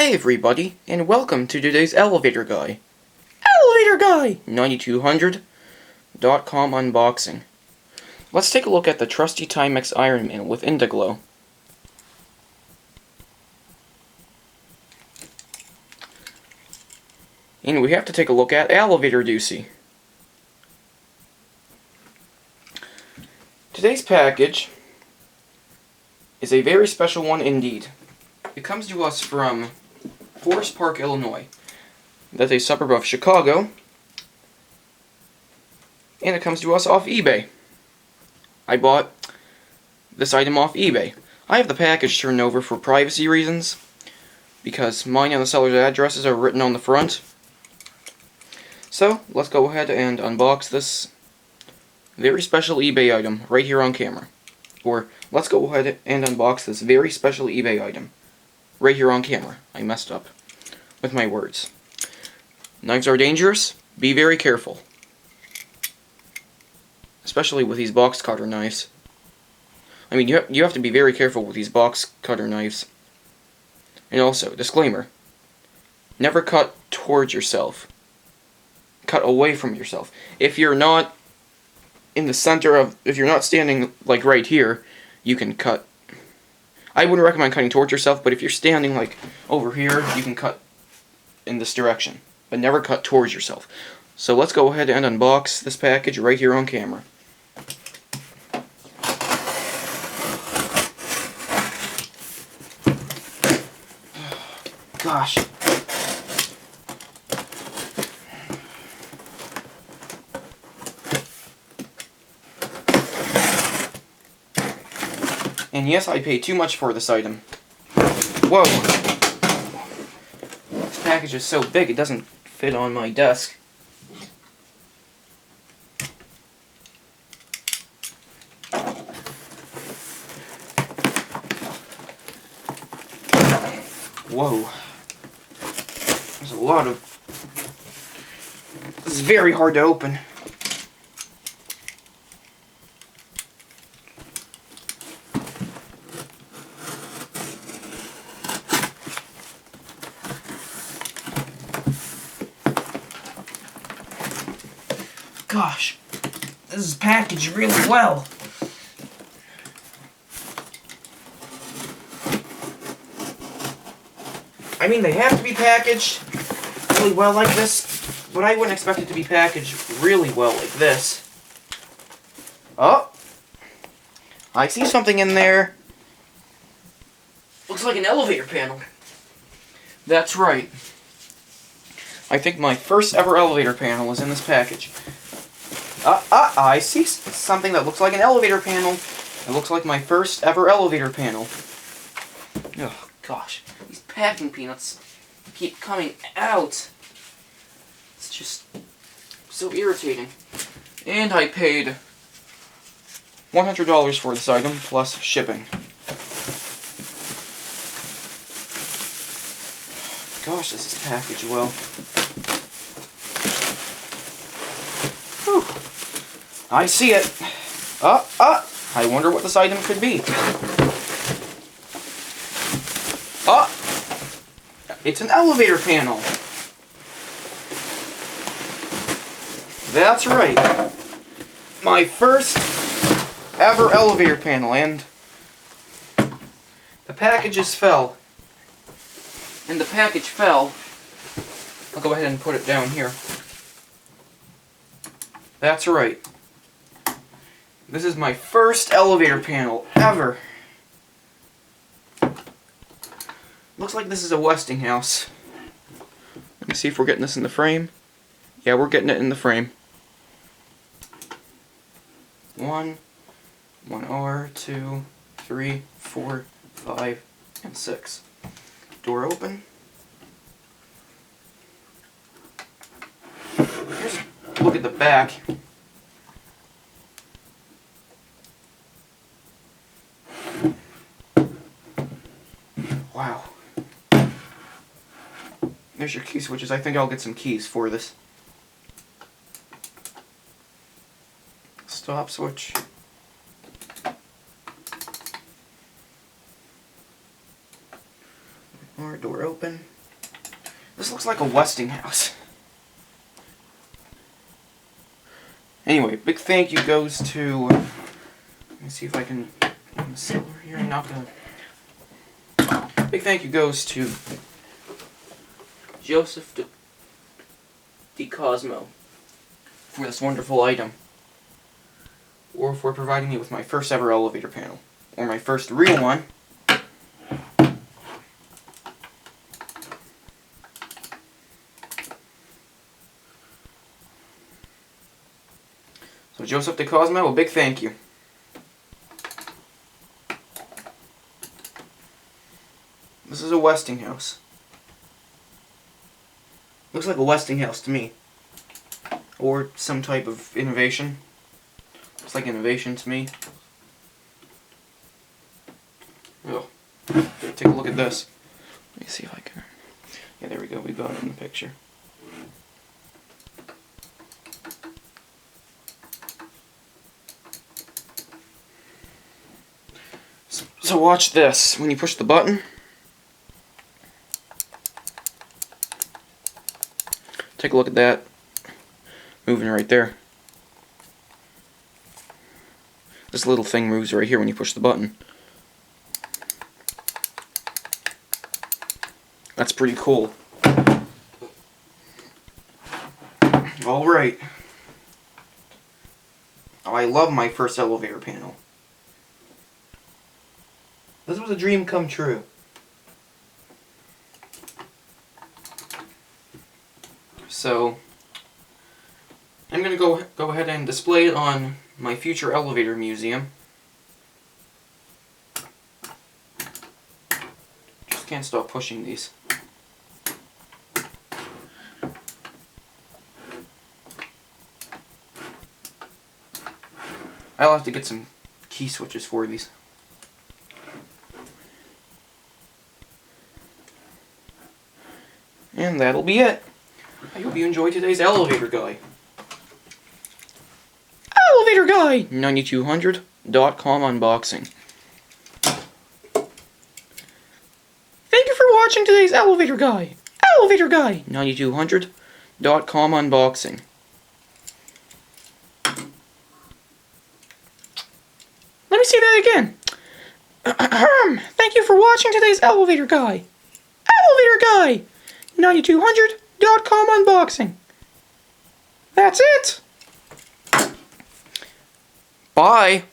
Hi everybody, and welcome to today's Elevator Guy. Elevator Guy 9200.com unboxing. Let's take a look at the trusty Timex Iron Man with Indiglo. And we have to take a look at Elevator Doocy. Today's package is a very special one indeed. It comes to us from Forest Park, Illinois. That's a suburb of Chicago. And it comes to us off eBay. I bought this item off eBay. I have the package turned over for privacy reasons, because mine and the seller's addresses are written on the front. So, let's go ahead and unbox this very special eBay item right here on camera. Or, let's go ahead and unbox this very special eBay item right here on camera. I messed up with my words. Knives are dangerous. Be very careful. Especially with these box cutter knives. I mean, you have to be very careful with these box cutter knives. And also, disclaimer. Never cut towards yourself. Cut away from yourself. If you're not in the center of, if you're not standing like right here, you can cut. I wouldn't recommend cutting towards yourself, but if you're standing like over here, you can cut in this direction. But never cut towards yourself. So let's go ahead and unbox this package right here on camera. Gosh. And yes, I paid too much for this item. Whoa! This package is so big it doesn't fit on my desk. Whoa. There's a lot of... This is very hard to open. Gosh, this is packaged really well. I mean, they have to be packaged really well like this, but I wouldn't expect it to be packaged really well like this. Oh! I see something in there. Looks like an elevator panel. That's right. I think my first ever elevator panel is in this package. I see something that looks like an elevator panel. It looks like my first ever elevator panel. Oh, gosh. These packing peanuts keep coming out. It's just so irritating. And I paid $100 for this item, plus shipping. Gosh, this is packaged well. Whew. I see it. I wonder what this item could be. It's an elevator panel. That's right. My first ever elevator panel, and the packages fell. And the package fell. I'll go ahead and put it down here. That's right. This is my first elevator panel ever. Looks like this is a Westinghouse. Let me see if we're getting this in the frame. Yeah, we're getting it in the frame. 1 R, 2, 3, 4, 5, and 6. Door open. Here's a look at the back. Wow. There's your key switches. I think I'll get some keys for this. Stop switch. More door open. This looks like a Westinghouse. Anyway, big thank you goes to... let me see if I can... silver here. I'm not gonna... Big thank you goes to Joseph De Cosmo for this wonderful item, or for providing me with my first ever elevator panel, or my first real one. So Joseph De Cosmo, a big thank you. This is a Westinghouse. Looks like a Westinghouse to me. Or some type of innovation. Looks like innovation to me. Oh. Take a look at this. Let me see if I can... yeah, there we go. We got it in the picture. So watch this. When you push the button... take a look at that. Moving right there. This little thing moves right here when you push the button. That's pretty cool. Alright. Oh, I love my first elevator panel. This was a dream come true. So, I'm going to go ahead and display it on my future elevator museum. Just can't stop pushing these. I'll have to get some key switches for these. And that'll be it. I hope you enjoyed today's elevator guy. Elevator Guy 9200.com unboxing. Thank you for watching today's Elevator Guy. Elevator Guy 9200.com unboxing. Let me say that again. Thank you for watching today's Elevator Guy. Elevator Guy 9200.com unboxing. That's it. Bye.